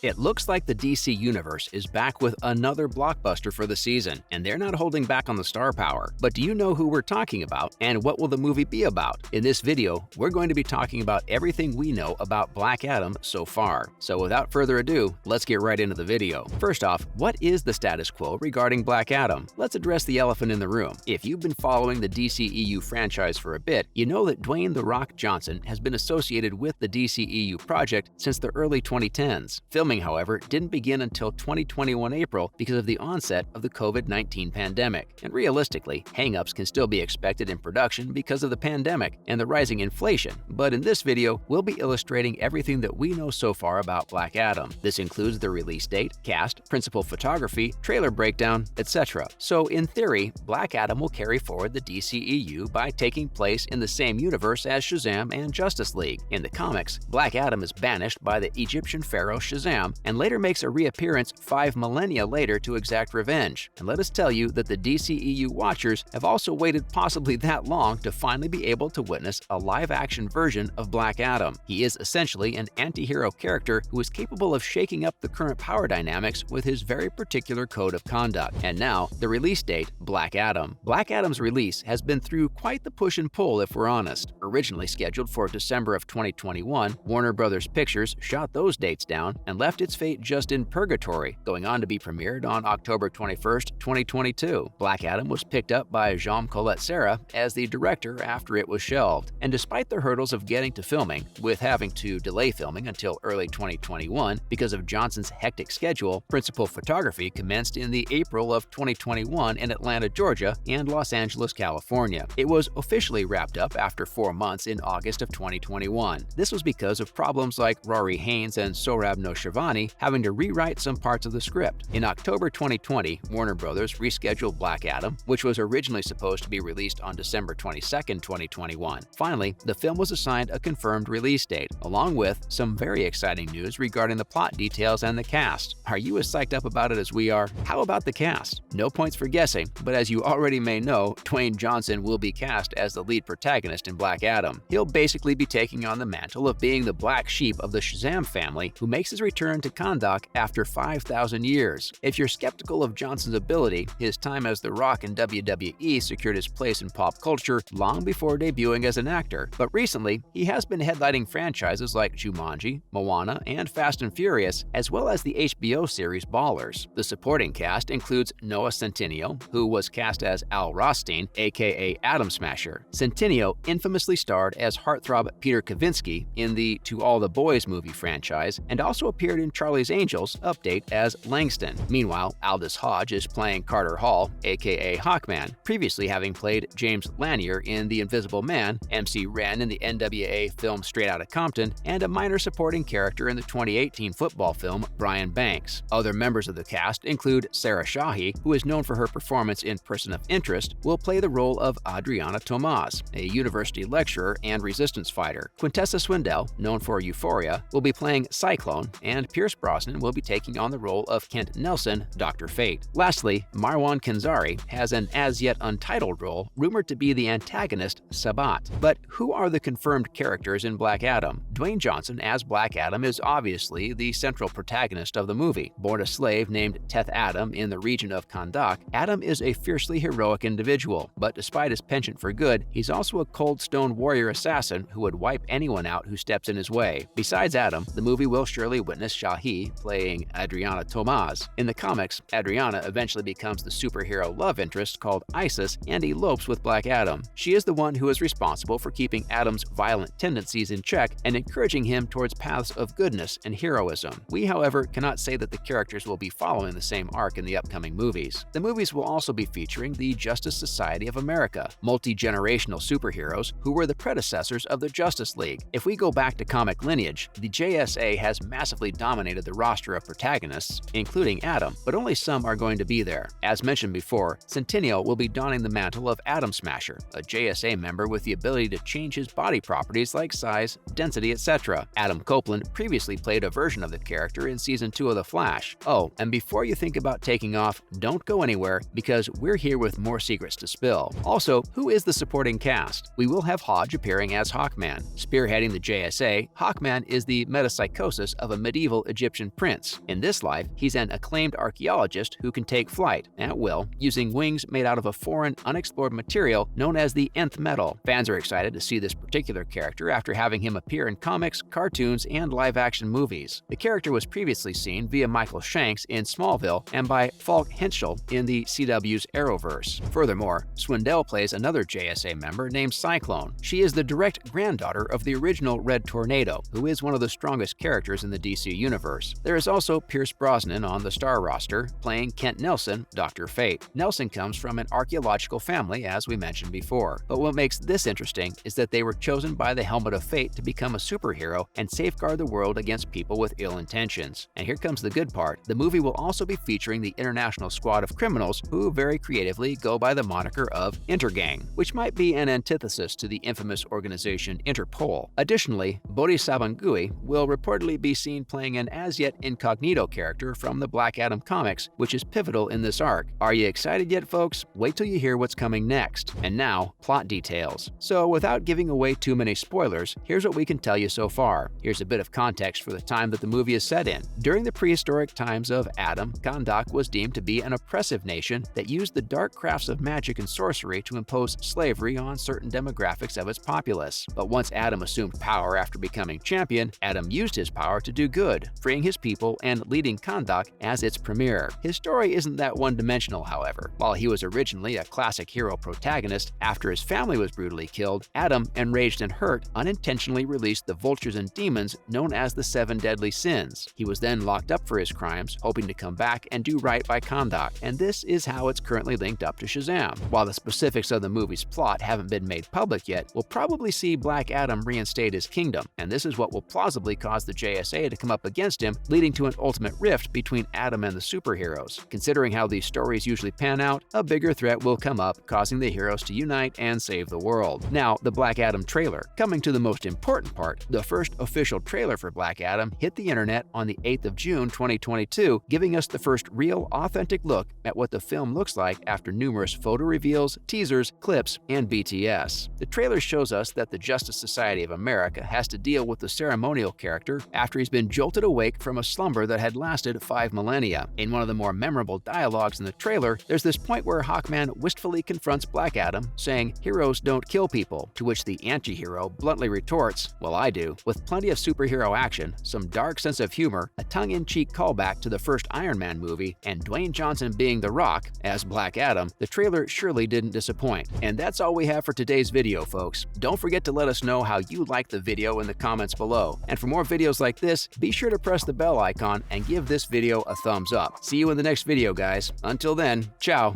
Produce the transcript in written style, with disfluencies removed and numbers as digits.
It looks like the DC Universe is back with another blockbuster for the season, and they're not holding back on the star power. But do you know who we're talking about, and what will the movie be about? In this video, we're going to be talking about everything we know about Black Adam so far. So without further ado, let's get right into the video. First off, what is the status quo regarding Black Adam? Let's address the elephant in the room. If you've been following the DCEU franchise for a bit, you know that Dwayne "The Rock" Johnson has been associated with the DCEU project since the early 2010s. Filming, however, didn't begin until 2021 April because of the onset of the COVID-19 pandemic. And realistically, hang-ups can still be expected in production because of the pandemic and the rising inflation. But in this video, we'll be illustrating everything that we know so far about Black Adam. This includes the release date, cast, principal photography, trailer breakdown, etc. So in theory, Black Adam will carry forward the DCEU by taking place in the same universe as Shazam and Justice League. In the comics, Black Adam is banished by the Egyptian pharaoh Shazam and later makes a reappearance 5 millennia later to exact revenge. And let us tell you that the DCEU watchers have also waited possibly that long to finally be able to witness a live-action version of Black Adam. He is essentially an anti-hero character who is capable of shaking up the current power dynamics with his very particular code of conduct. And now, the release date, Black Adam. Black Adam's release has been through quite the push and pull if we're honest. Originally scheduled for December of 2021, Warner Brothers Pictures shot those dates down and left its fate just in purgatory, going on to be premiered on October 21st, 2022. Black Adam was picked up by Jean-Colette Serra as the director after it was shelved. And despite the hurdles of getting to filming, with having to delay filming until early 2021 because of Johnson's hectic schedule, principal photography commenced in the April of 2021 in Atlanta, Georgia and Los Angeles, California. It was officially wrapped up after 4 months in August of 2021. This was because of problems like Rory Haynes and Sohrab Noshavani having to rewrite some parts of the script. In October 2020, Warner Brothers rescheduled Black Adam, which was originally supposed to be released on December 22, 2021. Finally, the film was assigned a confirmed release date, along with some very exciting news regarding the plot details and the cast. Are you as psyched up about it as we are? How about the cast? No points for guessing, but as you already may know, Dwayne Johnson will be cast as the lead protagonist in Black Adam. He'll basically be taking on the mantle of being the black sheep of the Shazam family who makes his return to Kahndaq after 5,000 years. If you're skeptical of Johnson's ability, his time as The Rock in WWE secured his place in pop culture long before debuting as an actor. But recently, he has been headlining franchises like Jumanji, Moana, and Fast and Furious, as well as the HBO series Ballers. The supporting cast includes Noah Centineo, who was cast as Al Rothstein, aka Atom Smasher. Centineo infamously starred as heartthrob Peter Kavinsky in the To All the Boys movie franchise and also appeared in Charlie's Angels Update as Langston. Meanwhile, Aldous Hodge is playing Carter Hall, aka Hawkman, previously having played James Lanier in The Invisible Man, MC Ren in the NWA film Straight Outta Compton, and a minor supporting character in the 2018 football film Brian Banks. Other members of the cast include Sarah Shahi, who is known for her performance in Person of Interest, will play the role of Adriana Tomaz, a university lecturer and resistance fighter. Quintessa Swindell, known for Euphoria, will be playing Cyclone, and Pierce Brosnan will be taking on the role of Kent Nelson, Dr. Fate. Lastly, Marwan Kenzari has an as-yet untitled role rumored to be the antagonist Sabat. But who are the confirmed characters in Black Adam? Dwayne Johnson as Black Adam is obviously the central protagonist of the movie. Born a slave named Teth Adam in the region of Kahndaq, Adam is a fiercely heroic individual, but despite his penchant for good, he's also a cold stone warrior assassin who would wipe anyone out who steps in his way. Besides Adam, the movie will surely witness Shahi playing Adriana Tomaz. In the comics, Adriana eventually becomes the superhero love interest called Isis and elopes with Black Adam. She is the one who is responsible for keeping Adam's violent tendencies in check and encouraging him towards paths of goodness and heroism. We, however, cannot say that the characters will be following the same arc in the upcoming movies. The movies will also be featuring the Justice Society of America, multi-generational superheroes who were the predecessors of the Justice League. If we go back to comic lineage, the JSA has massively dominated the roster of protagonists, including Adam, but only some are going to be there. As mentioned before, Centennial will be donning the mantle of Atom Smasher, a JSA member with the ability to change his body properties like size, density, etc. Adam Copeland previously played a version of the character in Season 2 of The Flash. Oh, and before you think about taking off, don't go anywhere because we're here with more secrets to spill. Also, who is the supporting cast? We will have Hodge appearing as Hawkman. Spearheading the JSA, Hawkman is the metapsychosis of a medieval evil Egyptian prince. In this life, he's an acclaimed archaeologist who can take flight, at will, using wings made out of a foreign, unexplored material known as the nth metal. Fans are excited to see this particular character after having him appear in comics, cartoons, and live-action movies. The character was previously seen via Michael Shanks in Smallville and by Falk Henschel in the CW's Arrowverse. Furthermore, Swindell plays another JSA member named Cyclone. She is the direct granddaughter of the original Red Tornado, who is one of the strongest characters in the DC universe. There is also Pierce Brosnan on the star roster, playing Kent Nelson, Dr. Fate. Nelson comes from an archaeological family, as we mentioned before. But what makes this interesting is that they were chosen by the Helmet of Fate to become a superhero and safeguard the world against people with ill intentions. And here comes the good part. The movie will also be featuring the international squad of criminals who very creatively go by the moniker of Intergang, which might be an antithesis to the infamous organization Interpol. Additionally, Bodhi Sabangui will reportedly be seen playing an as-yet incognito character from the Black Adam comics, which is pivotal in this arc. Are you excited yet, folks? Wait till you hear what's coming next. And now, plot details. So without giving away too many spoilers, here's what we can tell you so far. Here's a bit of context for the time that the movie is set in. During the prehistoric times of Adam, Kahndaq was deemed to be an oppressive nation that used the dark crafts of magic and sorcery to impose slavery on certain demographics of its populace. But once Adam assumed power after becoming champion, Adam used his power to do good, freeing his people and leading Kahndaq as its premier. His story isn't that one-dimensional, however. While he was originally a classic hero protagonist, after his family was brutally killed, Adam, enraged and hurt, unintentionally released the vultures and demons known as the Seven Deadly Sins. He was then locked up for his crimes, hoping to come back and do right by Kahndaq, and this is how it's currently linked up to Shazam. While the specifics of the movie's plot haven't been made public yet, we'll probably see Black Adam reinstate his kingdom, and this is what will plausibly cause the JSA to come up against him, leading to an ultimate rift between Adam and the superheroes. Considering how these stories usually pan out, a bigger threat will come up, causing the heroes to unite and save the world. Now, the Black Adam trailer. Coming to the most important part, the first official trailer for Black Adam hit the internet on the 8th of June 2022, giving us the first real, authentic look at what the film looks like after numerous photo reveals, teasers, clips, and BTS. The trailer shows us that the Justice Society of America has to deal with the ceremonial character after he's been jolted awake from a slumber that had lasted 5 millennia. In one of the more memorable dialogues in the trailer, there's this point where Hawkman wistfully confronts Black Adam, saying, "Heroes don't kill people," to which the anti-hero bluntly retorts, "Well, I do." With plenty of superhero action, some dark sense of humor, a tongue-in-cheek callback to the first Iron Man movie, and Dwayne Johnson being The Rock as Black Adam, the trailer surely didn't disappoint. And that's all we have for today's video, folks. Don't forget to let us know how you liked the video in the comments below. And for more videos like this, be sure to press the bell icon and give this video a thumbs up. See you in the next video, guys. Until then, ciao.